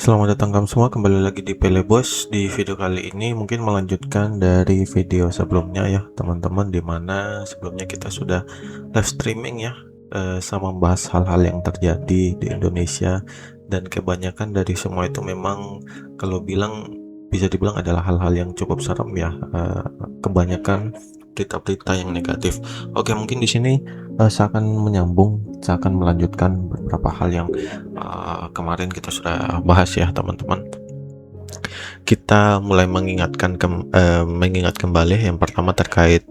Selamat datang kamu semua kembali lagi di Pele Bos. Di video kali ini mungkin melanjutkan dari video sebelumnya ya teman-teman, dimana sebelumnya kita sudah live streaming ya, sama membahas hal-hal yang terjadi di Indonesia, dan kebanyakan dari semua itu memang kalau bisa dibilang adalah hal-hal yang cukup serem ya, kebanyakan berita-berita yang negatif. Oke, mungkin di sini saya akan melanjutkan beberapa hal yang kemarin kita sudah bahas ya teman-teman. Kita mulai mengingat kembali yang pertama terkait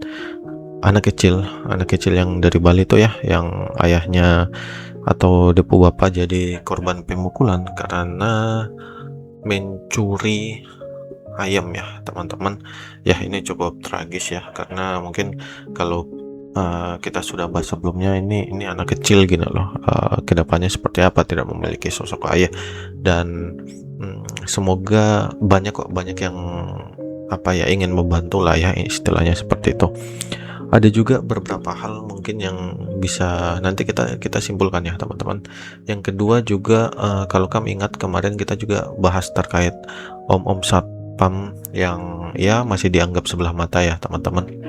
anak kecil yang dari Bali itu ya, yang ayahnya atau depu bapak jadi korban pemukulan karena mencuri ayam ya teman-teman. Ya, ini cukup tragis ya, karena mungkin kalau kita sudah bahas sebelumnya, ini anak kecil gini loh, kedepannya seperti apa, tidak memiliki sosok ayah, dan semoga banyak yang ingin membantu lah ya, istilahnya seperti itu. Ada juga beberapa hal mungkin yang bisa nanti kita simpulkan ya teman-teman. Yang kedua juga, kalau kamu ingat kemarin kita juga bahas terkait om-om satpam yang ya masih dianggap sebelah mata ya teman-teman.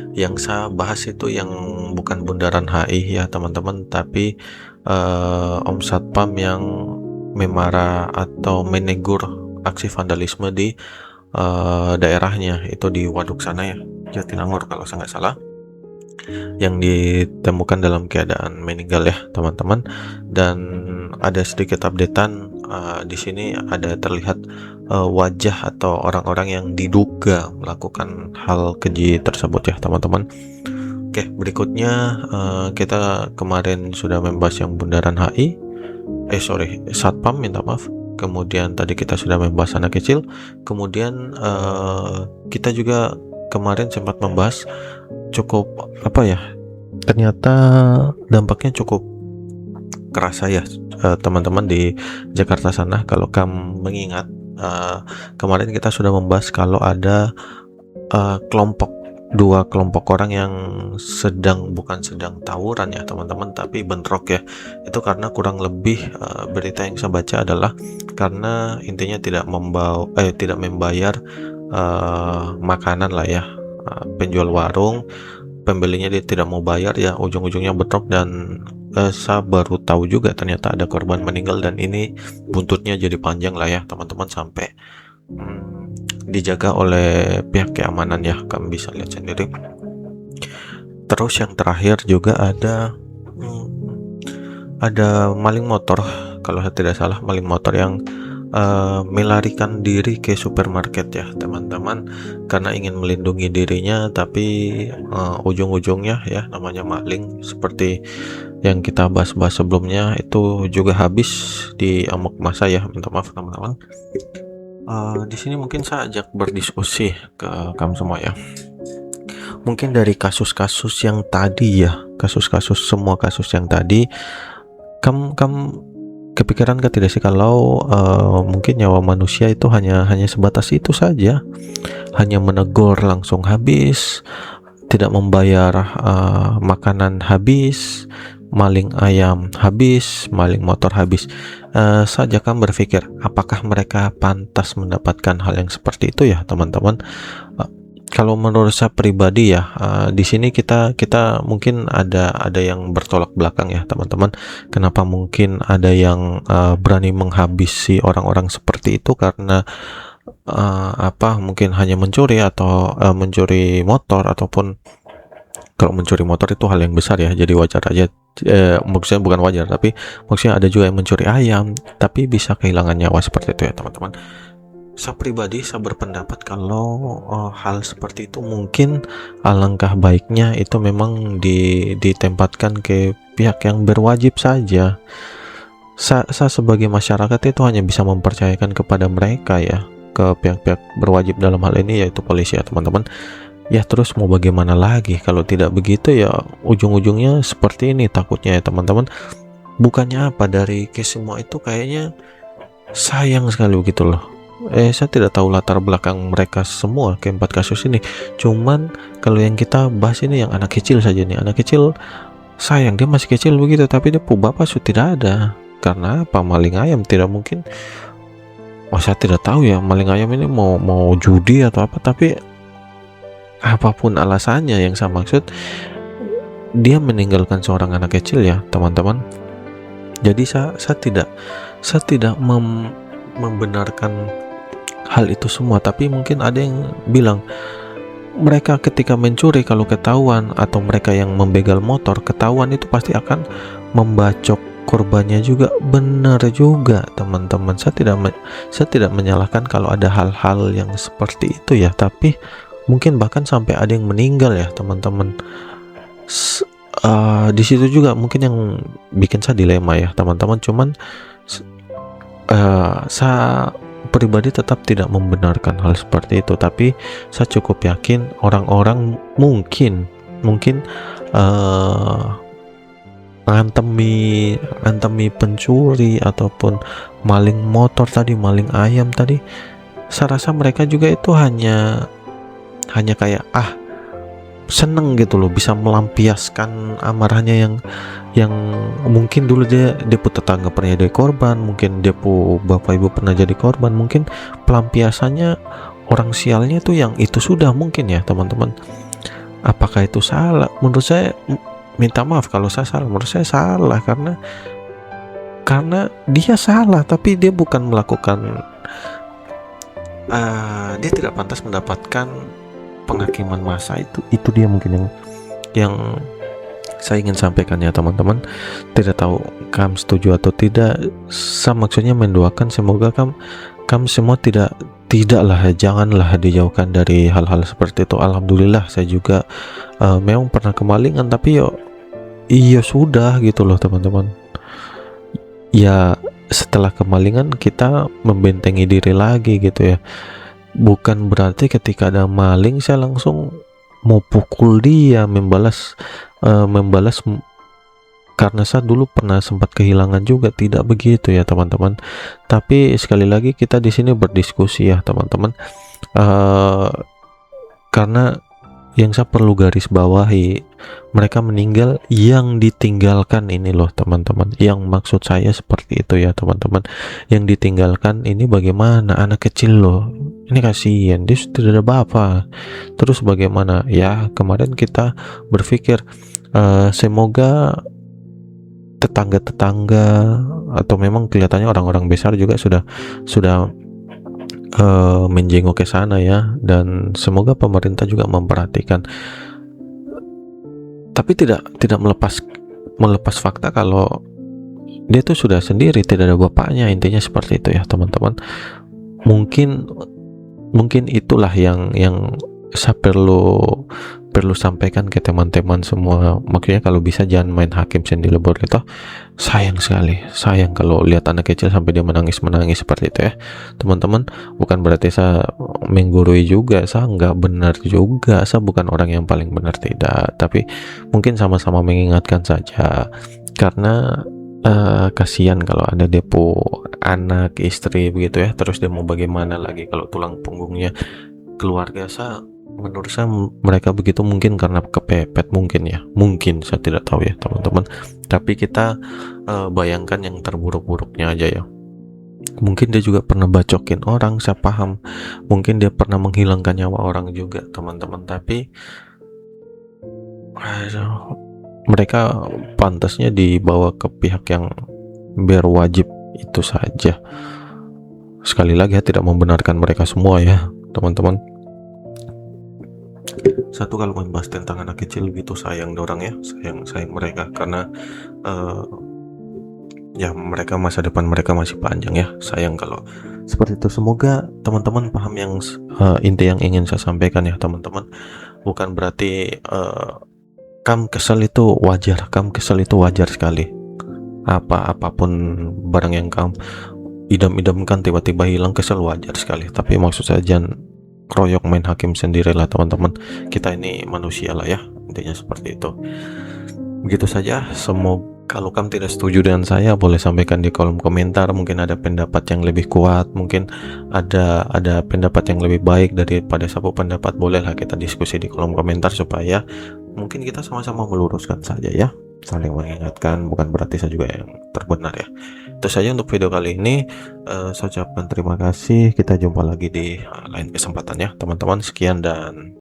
Yang saya bahas itu yang bukan Bundaran HI ya teman-teman, tapi om satpam yang memara atau menegur aksi vandalisme di daerahnya, itu di Waduk sana ya, Jatinangor kalau saya nggak salah, yang ditemukan dalam keadaan meninggal ya teman-teman. Dan ada sedikit updatean, di sini ada terlihat wajah atau orang-orang yang diduga melakukan hal keji tersebut ya teman-teman. Oke, berikutnya kita kemarin sudah membahas yang Bundaran HI, Satpam, minta maaf. Kemudian tadi kita sudah membahas anak kecil. Kemudian kita juga kemarin sempat membahas cukup ternyata dampaknya cukup kerasa ya teman-teman di Jakarta sana. Kalau kamu mengingat, kemarin kita sudah membahas kalau ada dua kelompok orang yang bukan sedang tawuran ya teman-teman, tapi bentrok ya. Itu karena kurang lebih berita yang saya baca adalah karena intinya tidak membayar makanan lah ya, penjual warung, pembelinya dia tidak mau bayar ya, ujung-ujungnya bentrok. Dan saya baru tahu juga ternyata ada korban meninggal, dan ini buntutnya jadi panjang lah ya teman-teman, sampai dijaga oleh pihak keamanan ya, kamu bisa lihat sendiri. Terus yang terakhir juga ada maling motor, kalau saya tidak salah, maling motor yang melarikan diri ke supermarket ya teman-teman, karena ingin melindungi dirinya, tapi ujung-ujungnya ya namanya maling, seperti yang kita bahas sebelumnya, itu juga habis di amok masa ya, minta maaf teman-teman. Di sini mungkin saya ajak berdiskusi ke kamu semua ya. Mungkin dari kasus-kasus yang tadi ya, semua kasus yang tadi, kamu kepikiran gak tidak sih kalau mungkin nyawa manusia itu hanya sebatas itu saja, hanya menegur langsung habis, tidak membayar makanan habis, maling ayam habis, maling motor habis. Saja kan berpikir apakah mereka pantas mendapatkan hal yang seperti itu ya teman-teman. Kalau menurut saya pribadi ya, di sini kita mungkin ada yang bertolak belakang ya teman-teman. Kenapa mungkin ada yang berani menghabisi orang-orang seperti itu? Karena mungkin hanya mencuri atau mencuri motor, ataupun kalau mencuri motor itu hal yang besar ya, jadi wajar aja. Maksudnya bukan wajar, tapi maksudnya ada juga yang mencuri ayam tapi bisa kehilangan nyawa seperti itu ya teman-teman. Saya pribadi berpendapat kalau hal seperti itu mungkin alangkah baiknya itu memang ditempatkan ke pihak yang berwajib saja. Saya sebagai masyarakat itu hanya bisa mempercayakan kepada mereka ya, ke pihak-pihak berwajib dalam hal ini yaitu polisi ya teman-teman. Ya terus mau bagaimana lagi, kalau tidak begitu ya ujung-ujungnya seperti ini takutnya ya teman-teman. Bukannya apa, dari semua itu kayaknya sayang sekali begitu loh. Saya tidak tahu latar belakang mereka semua keempat kasus ini. Cuman kalau yang kita bahas ini yang anak kecil saja nih, anak kecil sayang, dia masih kecil begitu, tapi dia bapak sudah tidak ada. Karena apa? Maling ayam tidak mungkin. Saya tidak tahu ya maling ayam ini mau judi atau apa, tapi apapun alasannya, yang saya maksud dia meninggalkan seorang anak kecil ya teman-teman. Jadi saya tidak membenarkan hal itu semua, tapi mungkin ada yang bilang mereka ketika mencuri kalau ketahuan, atau mereka yang membegal motor ketahuan, itu pasti akan membacok korbannya juga. Benar juga teman-teman, saya tidak menyalahkan kalau ada hal-hal yang seperti itu ya, tapi mungkin bahkan sampai ada yang meninggal ya teman-teman. Di situ juga mungkin yang bikin saya dilema ya teman-teman. Cuman saya pribadi tetap tidak membenarkan hal seperti itu, tapi saya cukup yakin orang-orang mungkin ngantemi pencuri ataupun maling motor tadi, maling ayam tadi, saya rasa mereka juga itu hanya kayak seneng gitu loh, bisa melampiaskan amarahnya yang mungkin dulu dia tetangga pernah jadi korban, mungkin dia bapak ibu pernah jadi korban, mungkin pelampiasannya orang sialnya itu yang itu sudah mungkin ya teman-teman. Apakah itu salah? Menurut saya, minta maaf kalau saya salah, menurut saya salah karena dia salah, tapi dia bukan melakukan dia tidak pantas mendapatkan penghakiman massa. Itu dia mungkin yang saya ingin sampaikan ya teman-teman. Tidak tahu kamu setuju atau tidak. Saya maksudnya mendoakan semoga kamu semua tidaklah, janganlah dijauhkan dari hal-hal seperti itu. Alhamdulillah saya juga memang pernah kemalingan, tapi iya sudah gitu loh teman-teman. Ya setelah kemalingan kita membentengi diri lagi gitu ya. Bukan berarti ketika ada maling saya langsung mau pukul dia, membalas karena saya dulu pernah sempat kehilangan juga. Tidak begitu ya teman-teman. Tapi sekali lagi kita di sini berdiskusi ya teman-teman. Karena yang saya perlu garis bawahi, mereka meninggal yang ditinggalkan ini loh teman-teman. Yang maksud saya seperti itu ya teman-teman. Yang ditinggalkan ini bagaimana? Anak kecil loh, ini kasihan, dia sudah ada bapak. Terus bagaimana ya? Kemarin kita berpikir semoga tetangga-tetangga atau memang kelihatannya orang-orang besar juga sudah menjenguk ke sana ya, dan semoga pemerintah juga memperhatikan. Tapi tidak melepas fakta kalau dia tuh sudah sendiri, tidak ada bapaknya, intinya seperti itu ya teman-teman. Mungkin itulah yang saya perlu sampaikan ke teman-teman semua. Makanya kalau bisa jangan main hakim sendiri lebur gitu. Sayang sekali, sayang kalau lihat anak kecil sampai dia menangis seperti itu ya teman-teman. Bukan berarti saya menggurui juga, saya nggak benar juga, saya bukan orang yang paling benar, tidak, tapi mungkin sama-sama mengingatkan saja. Karena kasihan kalau ada depo anak istri begitu ya, terus dia mau bagaimana lagi kalau tulang punggungnya keluarga. Menurut saya mereka begitu mungkin karena kepepet, mungkin saya tidak tahu ya teman-teman. Tapi kita bayangkan yang terburuk-buruknya aja ya. Mungkin dia juga pernah bacokin orang, saya paham. Mungkin dia pernah menghilangkan nyawa orang juga teman-teman. Tapi mereka pantasnya dibawa ke pihak yang berwajib, itu saja. Sekali lagi saya tidak membenarkan mereka semua ya teman-teman. Satu, kalau membahas tentang anak kecil gitu, sayang dorang ya, sayang mereka, karena ya mereka, masa depan mereka masih panjang ya. Sayang kalau seperti itu. Semoga teman-teman paham yang inti yang ingin saya sampaikan ya teman-teman. Bukan berarti kamu kesel itu wajar sekali. Apapun barang yang kamu idam-idamkan tiba-tiba hilang, kesel, wajar sekali. Tapi maksud saya jangan kroyok main hakim sendiri lah teman-teman. Kita ini manusia lah ya, intinya seperti itu. Begitu saja. Semoga kalau kamu tidak setuju dengan saya, boleh sampaikan di kolom komentar. Mungkin ada pendapat yang lebih kuat, mungkin ada pendapat yang lebih baik daripada satu pendapat. Bolehlah kita diskusi di kolom komentar supaya mungkin kita sama-sama meluruskan saja ya. saling mengingatkan, bukan berarti saya juga yang terbenar ya. Itu saja untuk video kali ini. Saya ucapkan terima kasih. Kita jumpa lagi di lain kesempatan ya teman-teman. Sekian dan